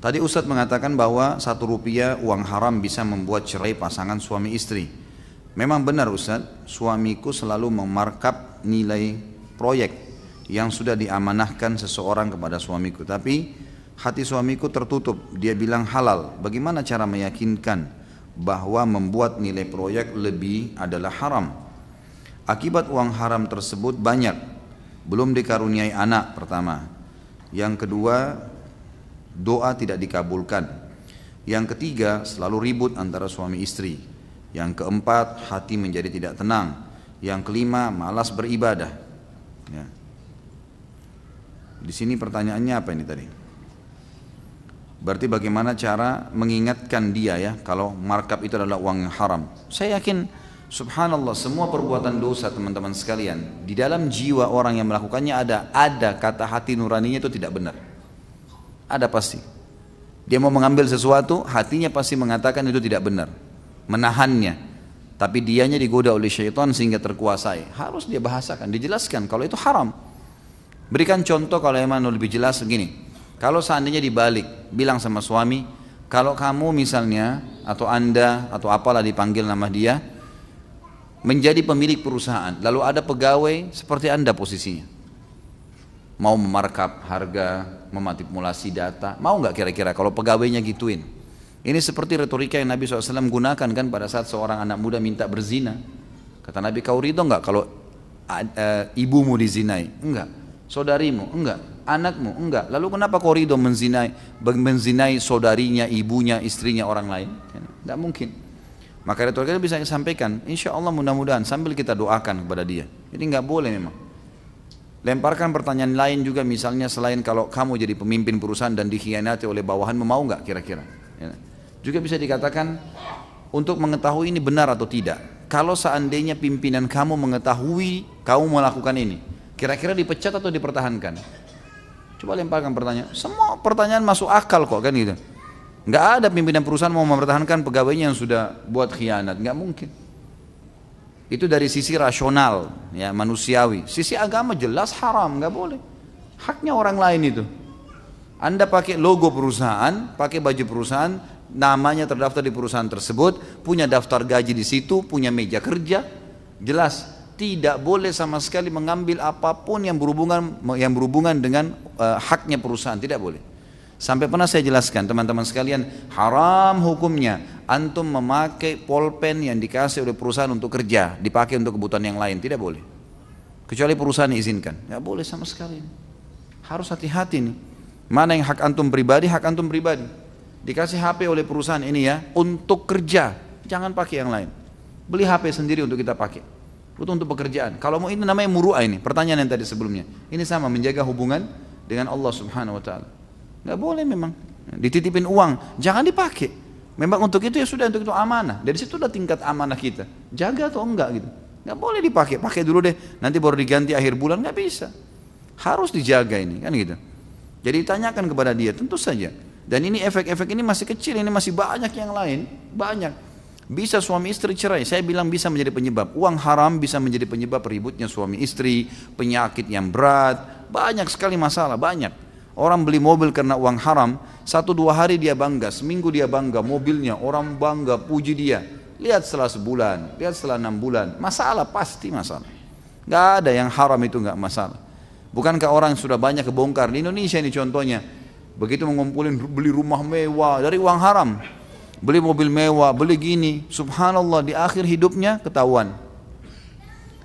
Tadi Ustadz mengatakan bahwa 1 rupiah uang haram bisa membuat cerai pasangan suami istri. Memang benar Ustadz, suamiku selalu memarkup nilai proyek yang sudah diamanahkan seseorang kepada suamiku. Tapi hati suamiku tertutup, dia bilang halal. Bagaimana cara meyakinkan bahwa membuat nilai proyek lebih adalah haram? Akibat uang haram tersebut banyak. Belum dikaruniai anak pertama. Yang kedua, doa tidak dikabulkan. Yang ketiga, selalu ribut antara suami istri. Yang keempat, hati menjadi tidak tenang. Yang kelima, malas beribadah. Ya. Di sini pertanyaannya apa ini tadi? Berarti bagaimana cara mengingatkan dia ya kalau markup itu adalah uang yang haram? Saya yakin subhanallah semua perbuatan dosa teman-teman sekalian di dalam jiwa orang yang melakukannya ada kata hati nuraninya itu tidak benar. Ada pasti. Dia mau mengambil sesuatu, hatinya pasti mengatakan itu tidak benar. Menahannya. Tapi dianya digoda oleh syaitan sehingga terkuasai. Harus dia bahasakan, dijelaskan kalau itu haram. Berikan contoh kalau emang lebih jelas begini. Kalau seandainya dibalik, bilang sama suami, kalau kamu misalnya atau anda atau apalah dipanggil nama dia, menjadi pemilik perusahaan, lalu ada pegawai seperti anda posisinya, mau memarkup harga, memanipulasi data, mau nggak kira-kira kalau pegawainya gituin? Ini seperti retorika yang Nabi SAW gunakan kan pada saat seorang anak muda minta berzina. Kata Nabi, kau ridho nggak kalau ibumu dizinai? Enggak. Saudarimu? Enggak. Anakmu? Enggak. Lalu kenapa kau ridho menzinai saudarinya, ibunya, istrinya orang lain? Tidak mungkin. Maka retorika bisa disampaikan, insya Allah mudah-mudahan sambil kita doakan kepada dia. Jadi nggak boleh memang. Lemparkan pertanyaan lain juga misalnya selain kalau kamu jadi pemimpin perusahaan dan dikhianati oleh bawahanmu, mau nggak kira-kira? Ya. Juga bisa dikatakan untuk mengetahui ini benar atau tidak. Kalau seandainya pimpinan kamu mengetahui kamu melakukan ini, kira-kira dipecat atau dipertahankan? Coba lemparkan pertanyaan. Semua pertanyaan masuk akal kok kan gitu. Nggak ada pimpinan perusahaan mau mempertahankan pegawainya yang sudah buat khianat, nggak mungkin. Itu dari sisi rasional, ya manusiawi. Sisi agama jelas haram, nggak boleh. Haknya orang lain itu. Anda pakai logo perusahaan, pakai baju perusahaan, namanya terdaftar di perusahaan tersebut, punya daftar gaji di situ, punya meja kerja, jelas tidak boleh sama sekali mengambil apapun yang berhubungan dengan haknya perusahaan, tidak boleh. Sampai pernah saya jelaskan teman-teman sekalian, haram hukumnya antum memakai pulpen yang dikasih oleh perusahaan untuk kerja, dipakai untuk kebutuhan yang lain, tidak boleh. Kecuali perusahaan izinkan, nggak boleh sama sekali. Harus hati-hati nih. Mana yang hak antum pribadi, hak antum pribadi. Dikasih HP oleh perusahaan ini ya, untuk kerja, jangan pakai yang lain. Beli HP sendiri untuk kita pakai. Itu untuk pekerjaan. Kalau mau ini namanya muru'ah ini, pertanyaan yang tadi sebelumnya. Ini sama menjaga hubungan dengan Allah Subhanahu wa taala. Enggak boleh memang. Dititipin uang, jangan dipakai. Memang untuk itu ya sudah, untuk itu amanah. Dari situ udah tingkat amanah kita. Jaga atau enggak gitu. Enggak boleh dipakai, pakai dulu deh, nanti baru diganti akhir bulan, enggak bisa. Harus dijaga ini, kan gitu. Jadi ditanyakan kepada dia, tentu saja. Dan ini efek-efek ini masih kecil, ini masih banyak yang lain, banyak. Bisa suami istri cerai, saya bilang bisa menjadi penyebab. Uang haram bisa menjadi penyebab ributnya suami istri, penyakit yang berat, banyak sekali masalah, banyak. Orang beli mobil karena uang haram, 1-2 hari dia bangga, seminggu dia bangga, mobilnya, orang bangga, puji dia. Lihat setelah sebulan, lihat setelah 6 bulan, masalah, pasti masalah. Gak ada yang haram itu gak masalah. Bukankah orang sudah banyak kebongkar, di Indonesia ini contohnya, begitu mengumpulin beli rumah mewah dari uang haram, beli mobil mewah, beli gini, subhanallah di akhir hidupnya ketahuan,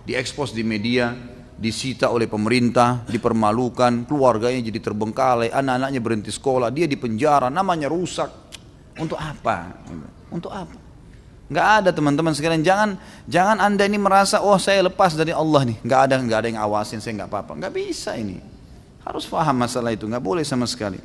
diekspos di media, disita oleh pemerintah, dipermalukan, keluarganya jadi terbengkalai, anak-anaknya berhenti sekolah, dia di penjara, namanya rusak. Untuk apa? Untuk apa? Nggak ada teman-teman sekalian, jangan anda ini merasa oh saya lepas dari Allah nih, nggak ada yang awasin saya nggak apa-apa, nggak bisa ini. Harus paham masalah itu, nggak boleh sama sekali.